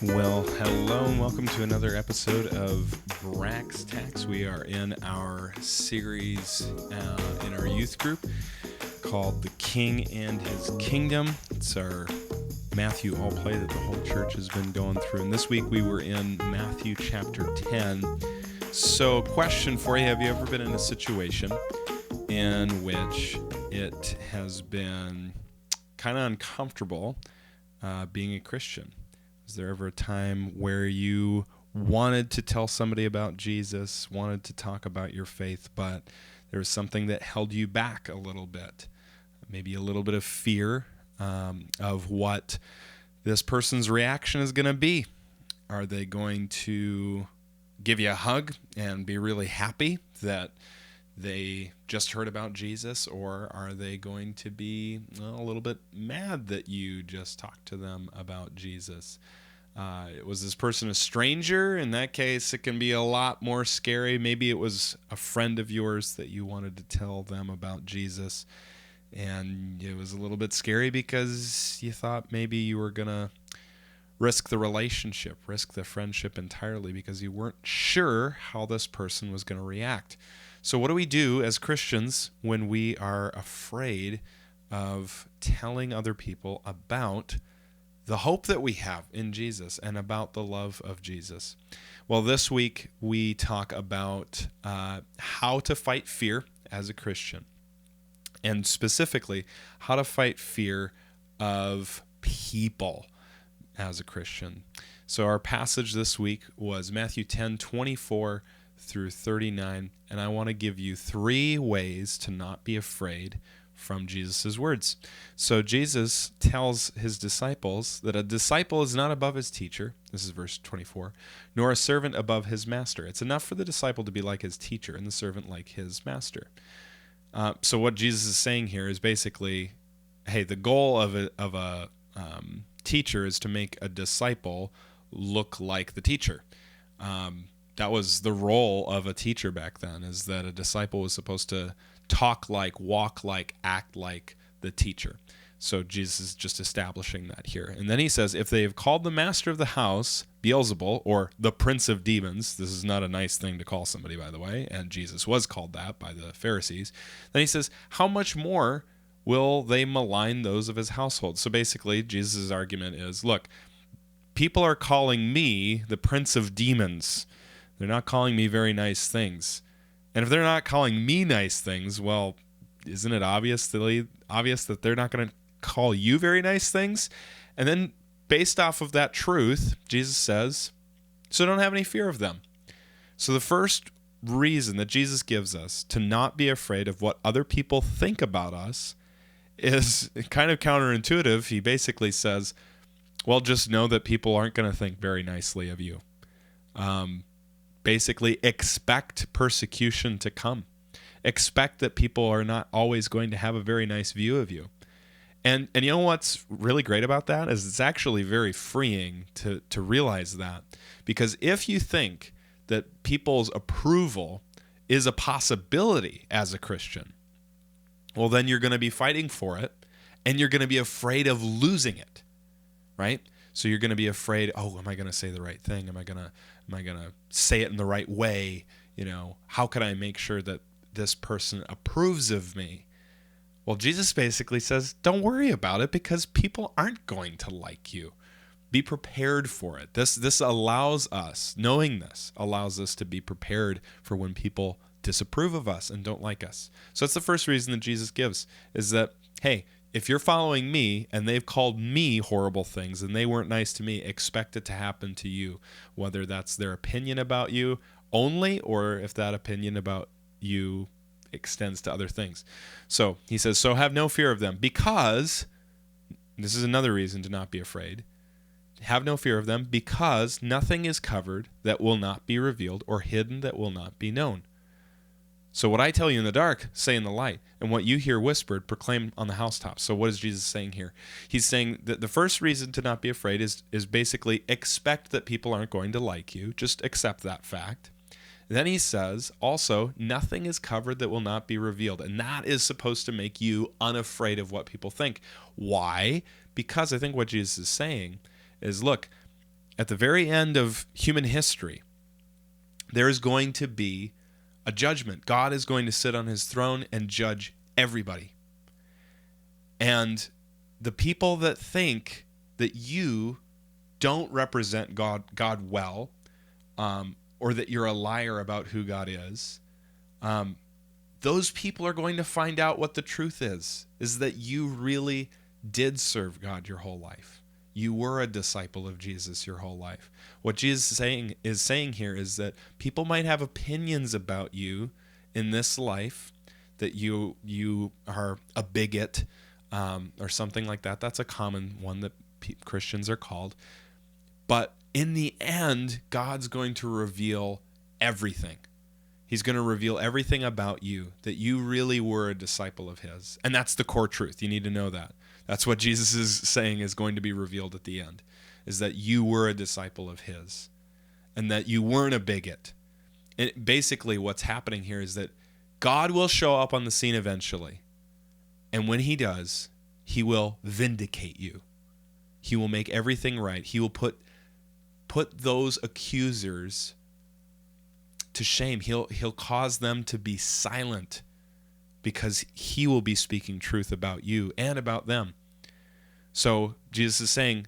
Well, hello and welcome to another episode of Brax, Tacks. We are in our series in our youth group called The King and His Kingdom. It's our Matthew all play that the whole church has been going through. And this week we were in Matthew chapter 10. So, question for you, have you ever been in a situation in which it has been kind of uncomfortable being a Christian? Was there ever a time where you wanted to tell somebody about Jesus, wanted to talk about your faith, but there was something that held you back a little bit? Maybe a little bit of fear of what this person's reaction is going to be. Are they going to give you a hug and be really happy that they just heard about Jesus, or are they going to be a little bit mad that you just talked to them about Jesus? Was this person a stranger? In that case, it can be a lot more scary. Maybe it was a friend of yours that you wanted to tell them about Jesus, and it was a little bit scary because you thought maybe you were going to risk the relationship, risk the friendship entirely because you weren't sure how this person was going to react. So what do we do as Christians when we are afraid of telling other people about the hope that we have in Jesus and about the love of Jesus? Well, this week we talk about how to fight fear as a Christian, and specifically how to fight fear of people as a Christian. So our passage this week was Matthew 10:24 through 39, and I want to give you 3 ways to not be afraid from Jesus' words. So Jesus tells his disciples that a disciple is not above his teacher, this is verse 24, nor a servant above his master. It's enough for the disciple to be like his teacher and the servant like his master. So what Jesus is saying here is basically, hey, the goal of a teacher is to make a disciple look like the teacher. That was the role of a teacher back then, is that a disciple was supposed to talk like, walk like, act like the teacher. So Jesus is just establishing that here. And then he says, if they have called the master of the house Beelzebul, or the prince of demons — this is not a nice thing to call somebody, by the way, and Jesus was called that by the Pharisees — then he says, how much more will they malign those of his household? So basically, Jesus' argument is, look, people are calling me the prince of demons. They're not calling me very nice things. And if they're not calling me nice things, well, isn't it obvious that they're not going to call you very nice things? And then based off of that truth, Jesus says, so don't have any fear of them. So the first reason that Jesus gives us to not be afraid of what other people think about us is kind of counterintuitive. He basically says, well, just know that people aren't going to think very nicely of you. Basically, expect persecution to come. Expect that people are not always going to have a very nice view of you. And you know what's really great about that is it's actually very freeing to realize that. Because if you think that people's approval is a possibility as a Christian, well, then you're going to be fighting for it, and you're going to be afraid of losing it, right? So you're going to be afraid, oh, am I going to say the right thing? Am I going to say it in the right way? You know, how can I make sure that this person approves of me? Well, Jesus basically says, don't worry about it because people aren't going to like you. Be prepared for it. This allows us, knowing this, allows us to be prepared for when people disapprove of us and don't like us. So that's the first reason that Jesus gives, is that, hey, if you're following me and they've called me horrible things and they weren't nice to me, expect it to happen to you, whether that's their opinion about you only or if that opinion about you extends to other things. So he says, so have no fear of them, because this is another reason to not be afraid. Have no fear of them, because nothing is covered that will not be revealed, or hidden that will not be known. So what I tell you in the dark, say in the light, and what you hear whispered, proclaim on the housetops. So what is Jesus saying here? He's saying that the first reason to not be afraid is basically expect that people aren't going to like you. Just accept that fact. Then he says, also, nothing is covered that will not be revealed. And that is supposed to make you unafraid of what people think. Why? Because I think what Jesus is saying is, look, at the very end of human history, there is going to be a judgment. God is going to sit on his throne and judge everybody. And the people that think that you don't represent God well, or that you're a liar about who God is, those people are going to find out what the truth is that you really did serve God your whole life. You were a disciple of Jesus your whole life. What Jesus is saying here is that people might have opinions about you in this life, that you are a bigot, or something like that. That's a common one that Christians are called. But in the end, God's going to reveal everything. He's going to reveal everything about you, that you really were a disciple of his. And that's the core truth. You need to know that. That's what Jesus is saying is going to be revealed at the end, is that you were a disciple of his and that you weren't a bigot. And basically what's happening here is that God will show up on the scene eventually. And when he does, he will vindicate you. He will make everything right. He will put those accusers to shame. He'll cause them to be silent, because he will be speaking truth about you and about them. So Jesus is saying,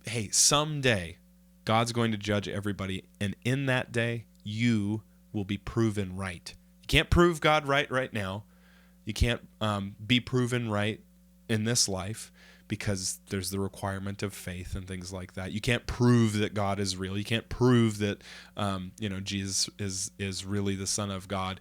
hey, someday God's going to judge everybody, and in that day you will be proven right. You can't prove God right now. You can't be proven right in this life, because there's the requirement of faith and things like that. You can't prove that God is real. You can't prove that Jesus is really the Son of God.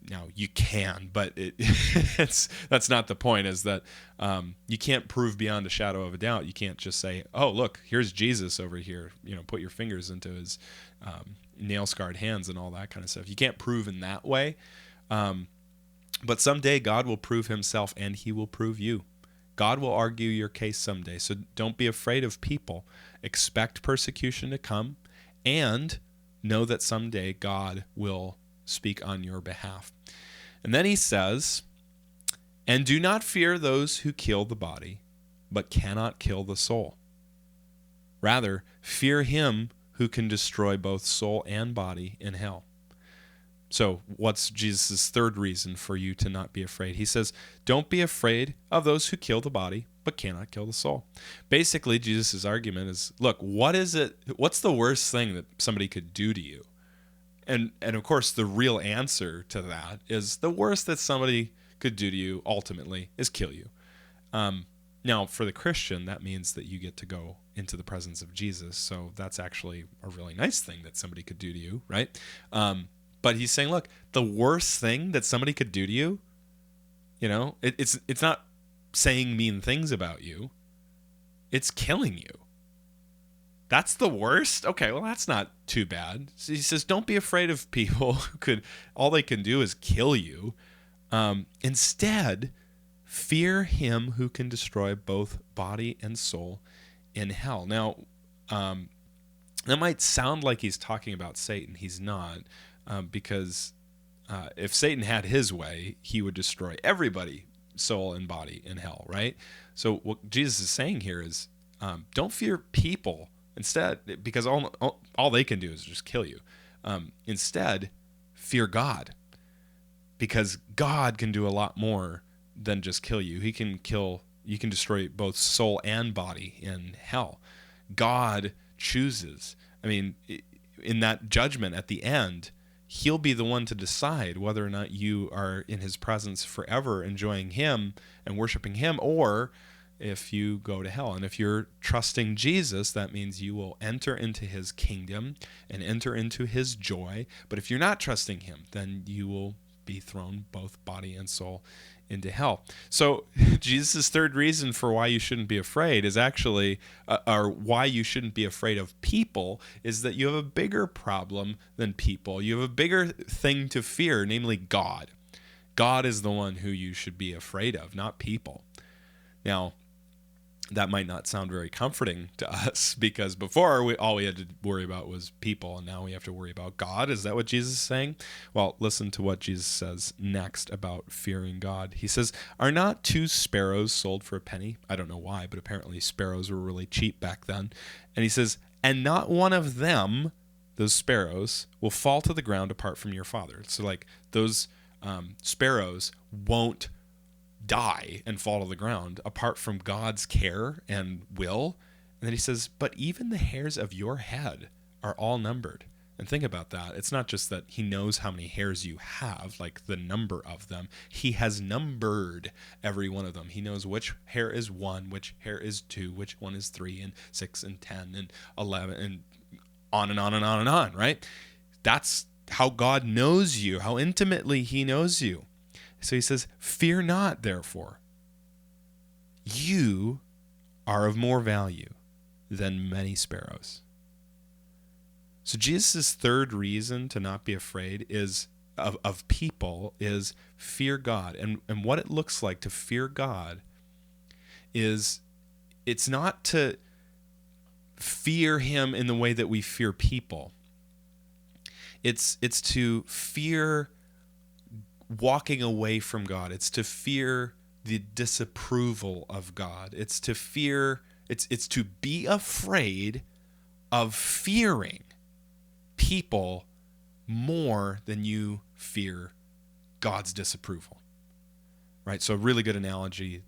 Now, you can, but that's not the point, is that you can't prove beyond a shadow of a doubt. You can't just say, oh, look, here's Jesus over here. Put your fingers into his nail-scarred hands and all that kind of stuff. You can't prove in that way. But someday God will prove himself, and he will prove you. God will argue your case someday. So don't be afraid of people. Expect persecution to come, and know that someday God will speak on your behalf. And then he says, and do not fear those who kill the body, but cannot kill the soul. Rather, fear him who can destroy both soul and body in hell. So what's Jesus' third reason for you to not be afraid? He says, don't be afraid of those who kill the body, but cannot kill the soul. Basically, Jesus' argument is, look, what's the worst thing that somebody could do to you? And of course, the real answer to that is the worst that somebody could do to you ultimately is kill you. Now, for the Christian, that means that you get to go into the presence of Jesus. So that's actually a really nice thing that somebody could do to you, right? But he's saying, look, the worst thing that somebody could do to you, it's not saying mean things about you. It's killing you. That's the worst? Okay, well, that's not too bad. So he says, don't be afraid of people who all they can do is kill you. Instead, fear him who can destroy both body and soul in hell. Now, that might sound like he's talking about Satan. He's not. Because if Satan had his way, he would destroy everybody, soul and body, in hell, right? So what Jesus is saying here is, don't fear people instead, because all they can do is just kill you. Instead, fear God, because God can do a lot more than just kill you. You can destroy both soul and body in hell. God chooses. I mean, in that judgment at the end, he'll be the one to decide whether or not you are in his presence forever, enjoying him and worshiping him, or if you go to hell. And if you're trusting Jesus, that means you will enter into his kingdom and enter into his joy. But if you're not trusting him, then you will be thrown, both body and soul, into hell. So Jesus' third reason for why you shouldn't be afraid is actually, or why you shouldn't be afraid of people, is that you have a bigger problem than people. You have a bigger thing to fear, namely God. God is the one who you should be afraid of, not people. Now, that might not sound very comforting to us, because before all we had to worry about was people, and now we have to worry about God. Is that what Jesus is saying? Well, listen to what Jesus says next about fearing God. He says, are not 2 sparrows sold for a penny? I don't know why, but apparently sparrows were really cheap back then. And he says, and not one of them, those sparrows, will fall to the ground apart from your Father. So like those sparrows won't die and fall to the ground apart from God's care and will. And then he says, but even the hairs of your head are all numbered. And think about that. It's not just that he knows how many hairs you have, like the number of them. He has numbered every one of them. He knows which hair is 1, which hair is 2, which one is 3 and 6 and 10 and 11 and on and on and on and on, right? That's how God knows you, how intimately he knows you. So he says, fear not, therefore. You are of more value than many sparrows. So Jesus' third reason to not be afraid is of people is fear God. And what it looks like to fear God is it's not to fear him in the way that we fear people. It's to fear walking away from God. It's to fear the disapproval of God. It's to fear, it's to be afraid of fearing people more than you fear God's disapproval, right? So a really good analogy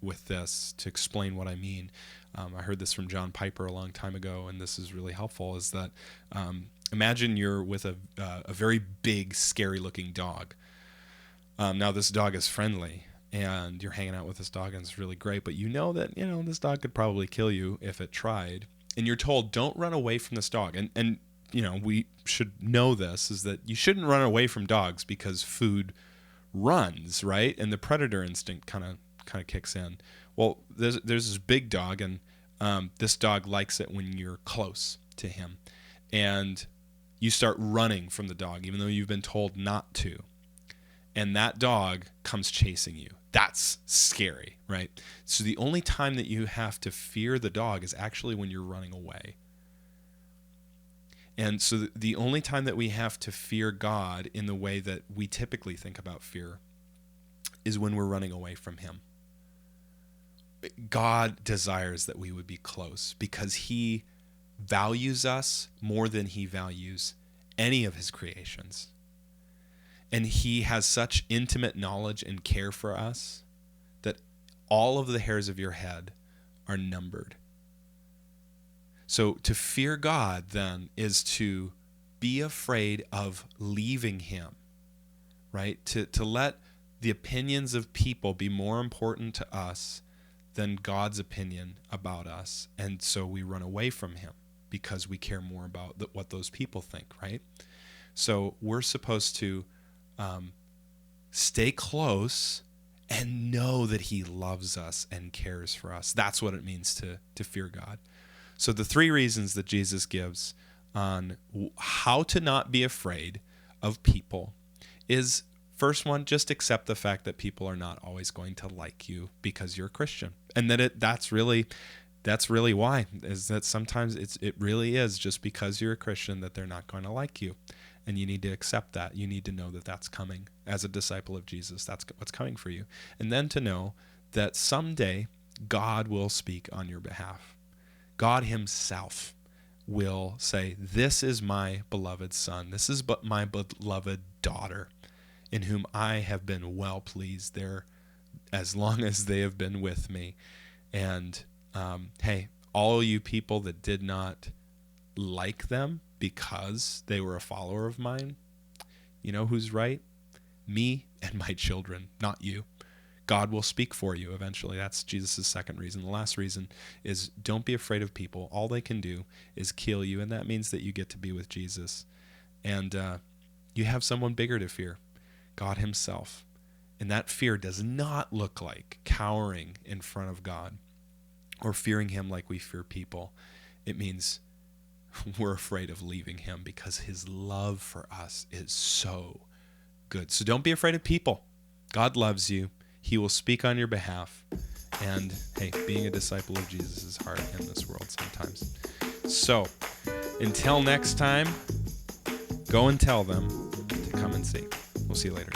with this to explain what I mean. I heard this from John Piper a long time ago, and this is really helpful, is that imagine you're with a very big, scary-looking dog. Now, this dog is friendly, and you're hanging out with this dog, and it's really great, but you know that, this dog could probably kill you if it tried, and you're told, don't run away from this dog. And we should know this, is that you shouldn't run away from dogs because food runs, right? And the predator instinct kind of kicks in. Well, there's this big dog, and this dog likes it when you're close to him. And you start running from the dog, even though you've been told not to. And that dog comes chasing you. That's scary, right? So the only time that you have to fear the dog is actually when you're running away. And so the only time that we have to fear God in the way that we typically think about fear is when we're running away from him. God desires that we would be close because he values us more than he values any of his creations. And he has such intimate knowledge and care for us that all of the hairs of your head are numbered. So to fear God then is to be afraid of leaving him, right? To let the opinions of people be more important to us than God's opinion about us. And so we run away from him because we care more about what those people think, right? So we're supposed to stay close and know that he loves us and cares for us. That's what it means to fear God. So the 3 reasons that Jesus gives on how to not be afraid of people is, first one, just accept the fact that people are not always going to like you because you're a Christian. And that that's really why, is that sometimes it really is just because you're a Christian that they're not going to like you. And you need to accept that. You need to know that that's coming. As a disciple of Jesus, that's what's coming for you. And then to know that someday God will speak on your behalf. God himself will say, this is my beloved son. This is but my beloved daughter, in whom I have been well pleased there as long as they have been with me. And hey, all you people that did not like them because they were a follower of mine, you know who's right? Me and my children, not you. God will speak for you eventually. That's Jesus' second reason. The last reason is don't be afraid of people. All they can do is kill you, and that means that you get to be with Jesus. And you have someone bigger to fear, God himself. And that fear does not look like cowering in front of God or fearing him like we fear people. It means we're afraid of leaving him because his love for us is so good. So don't be afraid of people. God loves you. He will speak on your behalf. And hey, being a disciple of Jesus is hard in this world sometimes. So until next time, go and tell them to come and see. We'll see you later.